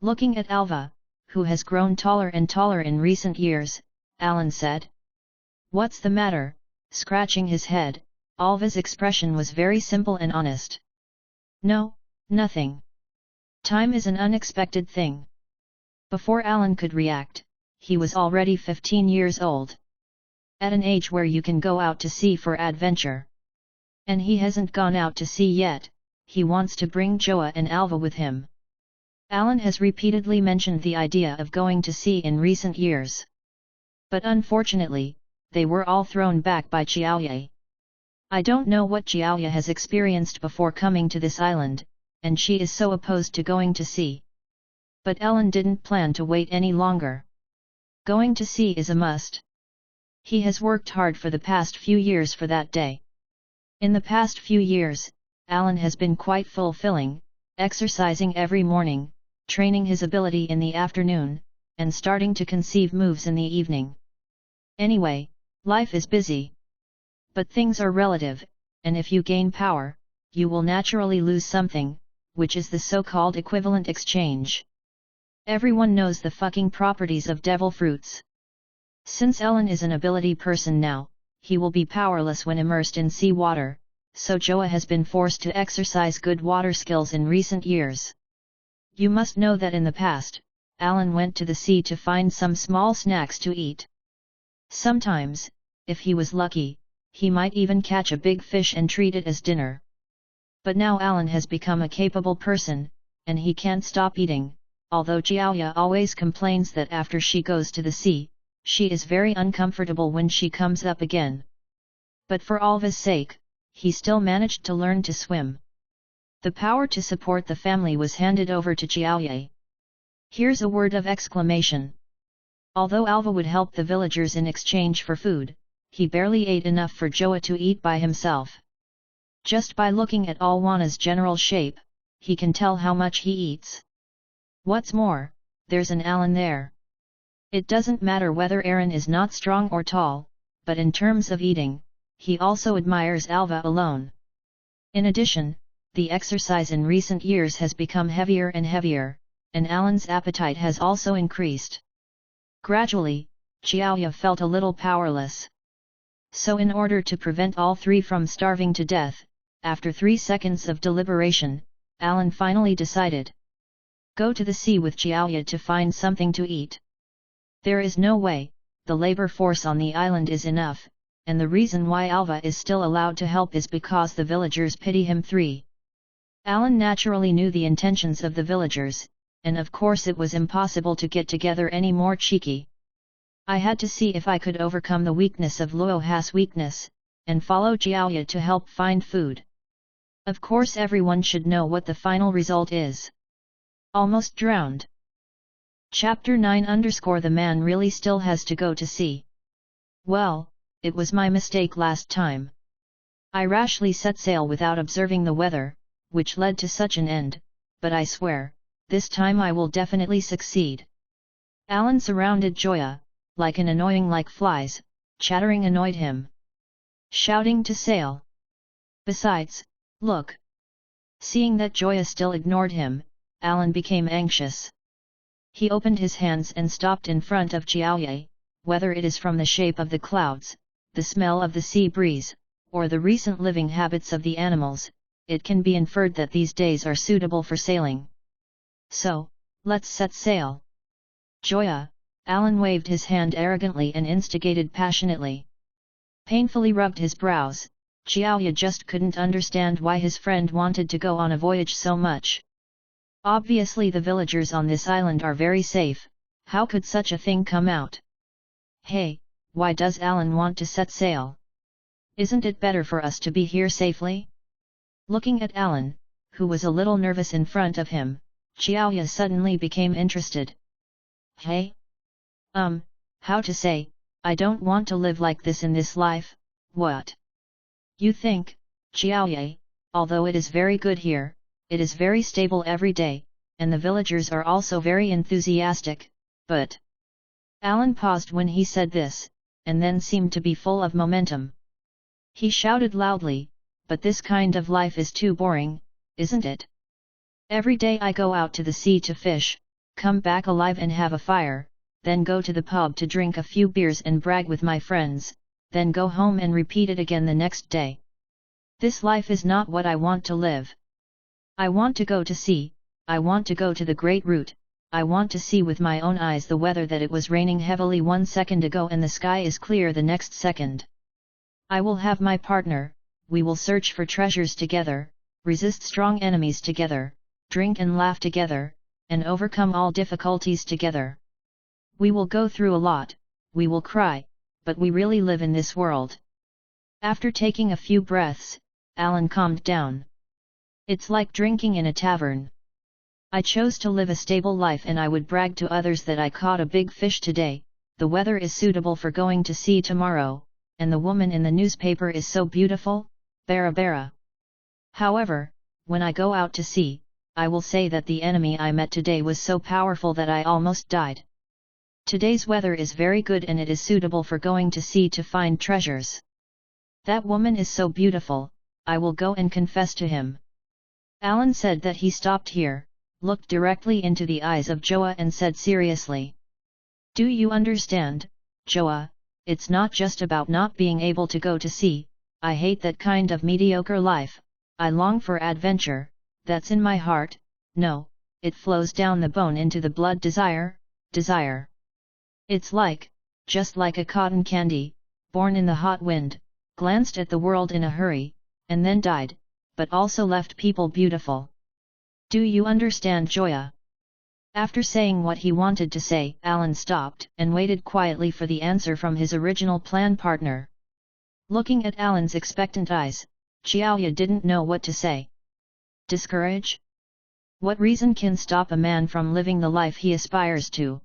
Looking at Alva, who has grown taller and taller in recent years, Alan said. What's the matter? Scratching his head, Alva's expression was very simple and honest. No, nothing. Time is an unexpected thing. Before Alan could react, he was already 15 years old. At an age where you can go out to sea for adventure. And he hasn't gone out to sea yet, he wants to bring Joa and Alva with him. Alan has repeatedly mentioned the idea of going to sea in recent years. But unfortunately, they were all thrown back by Xiaoya. I don't know what Xiaoya has experienced before coming to this island, and she is so opposed to going to sea. But Alan didn't plan to wait any longer. Going to sea is a must. He has worked hard for the past few years for that day. In the past few years, Alan has been quite fulfilling, exercising every morning, training his ability in the afternoon, and starting to conceive moves in the evening. Anyway, life is busy. But things are relative, and if you gain power, you will naturally lose something, which is the so-called equivalent exchange. Everyone knows the fucking properties of devil fruits. Since Ellen is an ability person now, he will be powerless when immersed in sea water, so Joa has been forced to exercise good water skills in recent years. You must know that in the past, Alan went to the sea to find some small snacks to eat. Sometimes, if he was lucky, he might even catch a big fish and treat it as dinner. But now Alan has become a capable person, and he can't stop eating, although Xiaoya always complains that after she goes to the sea, she is very uncomfortable when she comes up again. But for Alva's sake, he still managed to learn to swim. The power to support the family was handed over to Xiaoya. Here's a word of exclamation. Although Alva would help the villagers in exchange for food, he barely ate enough for Joa to eat by himself. Just by looking at Alwana's general shape, he can tell how much he eats. What's more, there's an Alan there. It doesn't matter whether Aaron is not strong or tall, but in terms of eating, he also admires Alva alone. In addition, the exercise in recent years has become heavier and heavier, and Alan's appetite has also increased. Gradually, Xiaoya felt a little powerless. So in order to prevent all three from starving to death, after 3 seconds of deliberation, Alan finally decided. Go to the sea with Xiaoya to find something to eat. There is no way, the labor force on the island is enough, and the reason why Alva is still allowed to help is because the villagers pity him. 3. Alan naturally knew the intentions of the villagers, and of course it was impossible to get together any more cheeky. I had to see if I could overcome the weakness of Luoha's weakness, and follow Xiaoya to help find food. Of course everyone should know what the final result is. Almost drowned. Chapter 9 _ The man really still has to go to sea. Well, it was my mistake last time. I rashly set sail without observing the weather, which led to such an end, but I swear, this time I will definitely succeed. Alan surrounded Joya, like an annoying like flies, chattering annoyed him. Shouting to sail. Besides, look. Seeing that Joya still ignored him, Alan became anxious. He opened his hands and stopped in front of Xiaoya. Whether it is from the shape of the clouds, the smell of the sea breeze, or the recent living habits of the animals, it can be inferred that these days are suitable for sailing. So, let's set sail. Joya, Alan waved his hand arrogantly and instigated passionately. Painfully rubbed his brows, Xiaoya just couldn't understand why his friend wanted to go on a voyage so much. Obviously the villagers on this island are very safe, how could such a thing come out? Hey, why does Alan want to set sail? Isn't it better for us to be here safely? Looking at Alan, who was a little nervous in front of him, Xiaoya suddenly became interested. Hey? How to say, I don't want to live like this in this life, what? You think, Xiaoya, although it is very good here, it is very stable every day, and the villagers are also very enthusiastic, but... Alan paused when he said this, and then seemed to be full of momentum. He shouted loudly, but this kind of life is too boring, isn't it? Every day I go out to the sea to fish, come back alive and have a fire, then go to the pub to drink a few beers and brag with my friends, then go home and repeat it again the next day. This life is not what I want to live. I want to go to sea, I want to go to the great route, I want to see with my own eyes the weather that it was raining heavily 1 second ago and the sky is clear the next second. I will have my partner, we will search for treasures together, resist strong enemies together, drink and laugh together, and overcome all difficulties together. We will go through a lot, we will cry, but we really live in this world. After taking a few breaths, Alan calmed down. It's like drinking in a tavern. I chose to live a stable life and I would brag to others that I caught a big fish today, the weather is suitable for going to sea tomorrow, and the woman in the newspaper is so beautiful, bara bara. However, when I go out to sea, I will say that the enemy I met today was so powerful that I almost died. Today's weather is very good and it is suitable for going to sea to find treasures. That woman is so beautiful, I will go and confess to him. Alan said that he stopped here, looked directly into the eyes of Joa and said seriously. Do you understand, Joa, it's not just about not being able to go to sea, I hate that kind of mediocre life, I long for adventure, that's in my heart, no, it flows down the bone into the blood desire. It's like, just like a cotton candy, born in the hot wind, glanced at the world in a hurry, and then died, but also left people beautiful. Do you understand, Joya? After saying what he wanted to say, Alan stopped and waited quietly for the answer from his original plan partner. Looking at Alan's expectant eyes, Xiaoya didn't know what to say. Discourage? What reason can stop a man from living the life he aspires to?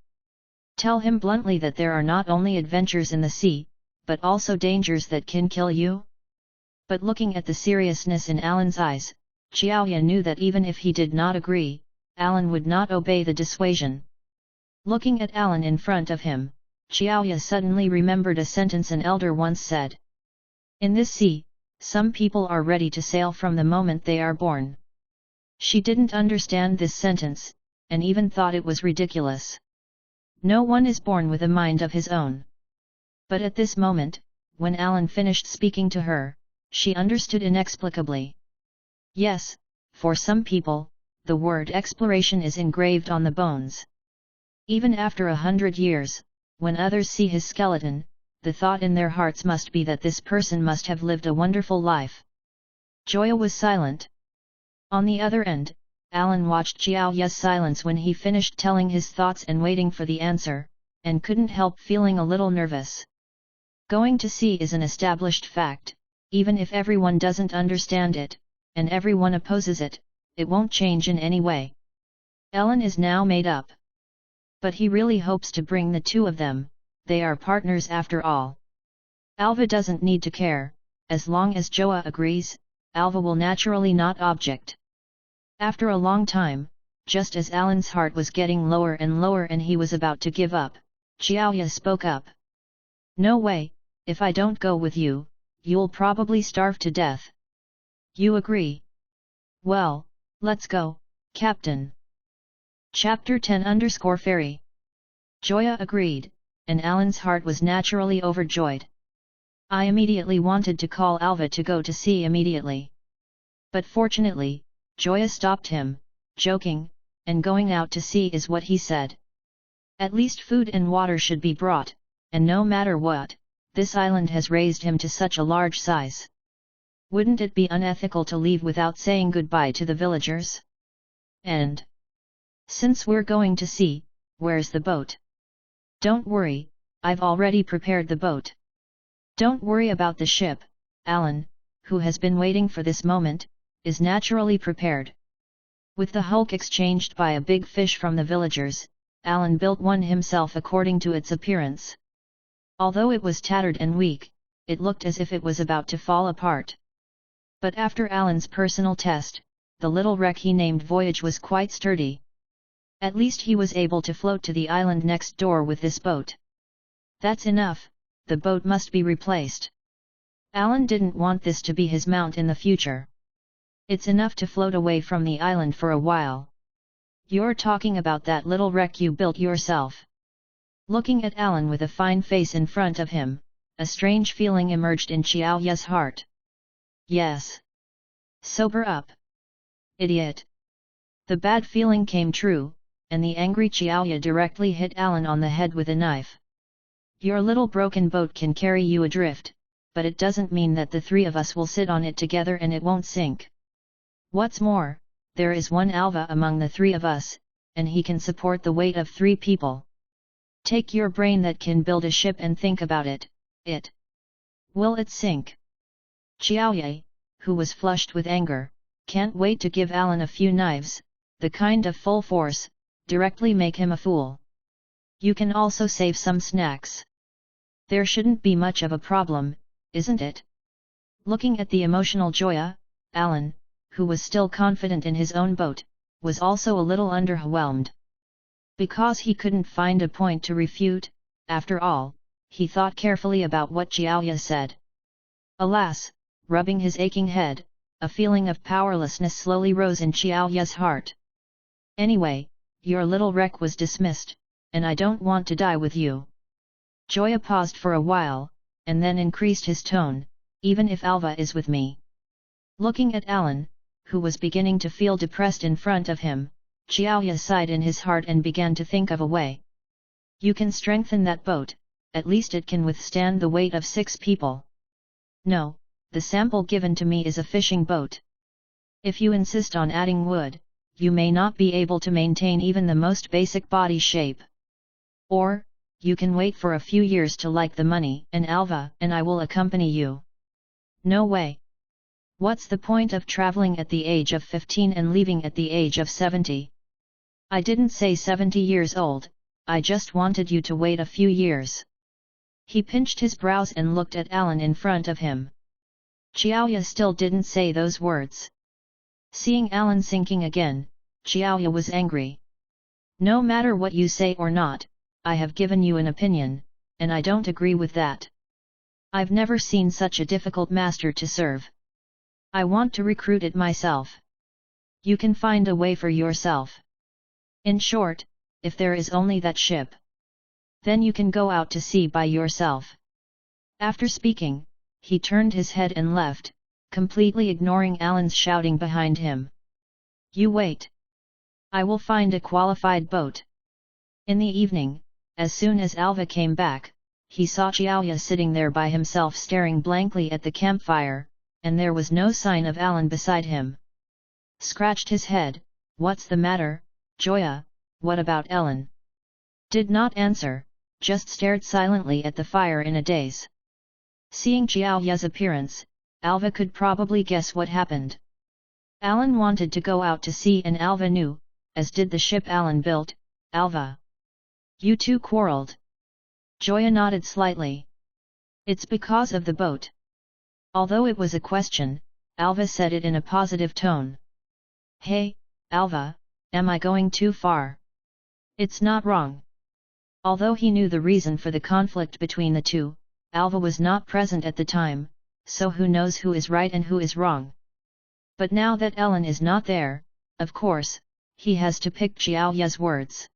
Tell him bluntly that there are not only adventures in the sea, but also dangers that can kill you? But looking at the seriousness in Alan's eyes, Xiaoya knew that even if he did not agree, Alan would not obey the dissuasion. Looking at Alan in front of him, Xiaoya suddenly remembered a sentence an elder once said. In this sea, some people are ready to sail from the moment they are born. She didn't understand this sentence, and even thought it was ridiculous. No one is born with a mind of his own. But at this moment, when Alan finished speaking to her, she understood inexplicably. Yes, for some people, the word exploration is engraved on the bones. Even after 100 years, when others see his skeleton, the thought in their hearts must be that this person must have lived a wonderful life. Joya was silent. On the other end, Alan watched Xiaoya's silence when he finished telling his thoughts and waiting for the answer, and couldn't help feeling a little nervous. Going to sea is an established fact, even if everyone doesn't understand it, and everyone opposes it, it won't change in any way. Alan is now made up. But he really hopes to bring the two of them, they are partners after all. Alva doesn't need to care, as long as Joa agrees, Alva will naturally not object. After a long time, just as Alan's heart was getting lower and lower and he was about to give up, Xiaoya spoke up. No way, if I don't go with you, you'll probably starve to death. You agree? Well, let's go, Captain. Chapter 10_Fairy. Joya agreed, and Alan's heart was naturally overjoyed. I immediately wanted to call Alva to go to sea immediately. But fortunately, Joya stopped him, joking, and going out to sea is what he said. At least food and water should be brought, and no matter what, this island has raised him to such a large size. Wouldn't it be unethical to leave without saying goodbye to the villagers? And since we're going to sea, where's the boat? Don't worry, I've already prepared the boat. Don't worry about the ship, Alan, who has been waiting for this moment, is naturally prepared. With the hulk exchanged by a big fish from the villagers, Alan built one himself according to its appearance. Although it was tattered and weak, it looked as if it was about to fall apart. But after Alan's personal test, the little wreck he named Voyage was quite sturdy. At least he was able to float to the island next door with this boat. That's enough, the boat must be replaced. Alan didn't want this to be his mount in the future. It's enough to float away from the island for a while. You're talking about that little wreck you built yourself. Looking at Alan with a fine face in front of him, a strange feeling emerged in Xiaoya's heart. Yes. Sober up. Idiot. The bad feeling came true, and the angry Xiaoya directly hit Alan on the head with a knife. Your little broken boat can carry you adrift, but it doesn't mean that the three of us will sit on it together and it won't sink. What's more, there is one Alva among the three of us, and he can support the weight of 3 people. Take your brain that can build a ship and think about it. Will it sink? Xiaoya, who was flushed with anger, can't wait to give Alan a few knives, the kind of full force, directly make him a fool. You can also save some snacks. There shouldn't be much of a problem, isn't it? Looking at the emotional Joya, Alan, who was still confident in his own boat, was also a little underwhelmed. Because he couldn't find a point to refute, after all, he thought carefully about what Xiaoya said. Alas, rubbing his aching head, a feeling of powerlessness slowly rose in Xiaoya's heart. Anyway, your little wreck was dismissed, and I don't want to die with you. Joya paused for a while, and then increased his tone, even if Alva is with me. Looking at Alan, who was beginning to feel depressed in front of him, Xiaoya sighed in his heart and began to think of a way. You can strengthen that boat, at least it can withstand the weight of 6 people. No, the sample given to me is a fishing boat. If you insist on adding wood, you may not be able to maintain even the most basic body shape. Or, you can wait for a few years to like the money and Alva and I will accompany you. No way. What's the point of traveling at the age of 15 and leaving at the age of 70? I didn't say 70 years old, I just wanted you to wait a few years. He pinched his brows and looked at Alan in front of him. Xiaoya still didn't say those words. Seeing Alan sinking again, Xiaoya was angry. No matter what you say or not, I have given you an opinion, and I don't agree with that. I've never seen such a difficult master to serve. I want to recruit it myself. You can find a way for yourself. In short, if there is only that ship, then you can go out to sea by yourself. After speaking, he turned his head and left, completely ignoring Alan's shouting behind him. You wait. I will find a qualified boat. In the evening, as soon as Alva came back, he saw Xiaoya sitting there by himself staring blankly at the campfire, and there was no sign of Alan beside him. Scratched his head, what's the matter, Joya, what about Ellen? Did not answer, just stared silently at the fire in a daze. Seeing Xiaoya's appearance, Alva could probably guess what happened. Alan wanted to go out to sea and Alva knew, as did the ship Alan built, Alva. You two quarreled. Joya nodded slightly. It's because of the boat. Although it was a question, Alva said it in a positive tone. Hey, Alva, am I going too far? It's not wrong. Although he knew the reason for the conflict between the two, Alva was not present at the time, so who knows who is right and who is wrong. But now that Ellen is not there, of course, he has to pick Xiaoya's words.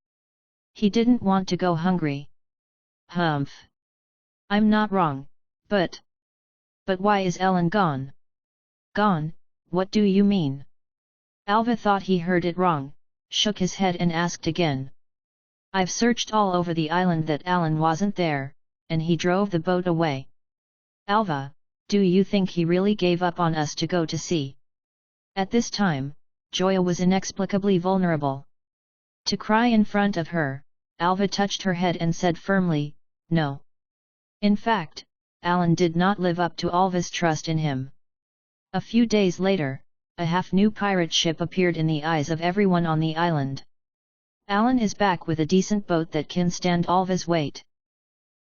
He didn't want to go hungry. Humph. I'm not wrong, but why is Ellen gone? Gone, what do you mean? Alva thought he heard it wrong, shook his head and asked again. I've searched all over the island that Alan wasn't there, and he drove the boat away. Alva, do you think he really gave up on us to go to sea? At this time, Joya was inexplicably vulnerable. To cry in front of her, Alva touched her head and said firmly, no. In fact, Alan did not live up to Alva's trust in him. A few days later, a half-new pirate ship appeared in the eyes of everyone on the island. Alan is back with a decent boat that can stand Alva's weight.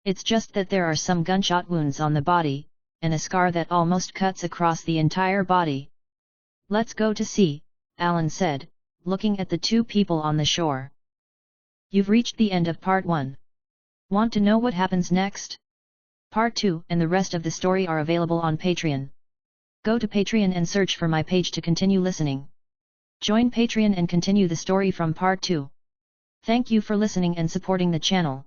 It's just that there are some gunshot wounds on the body, and a scar that almost cuts across the entire body. Let's go to sea, Alan said, looking at the two people on the shore. You've reached the end of part 1. Want to know what happens next? Part 2 and the rest of the story are available on Patreon. Go to Patreon and search for my page to continue listening. Join Patreon and continue the story from part 2. Thank you for listening and supporting the channel.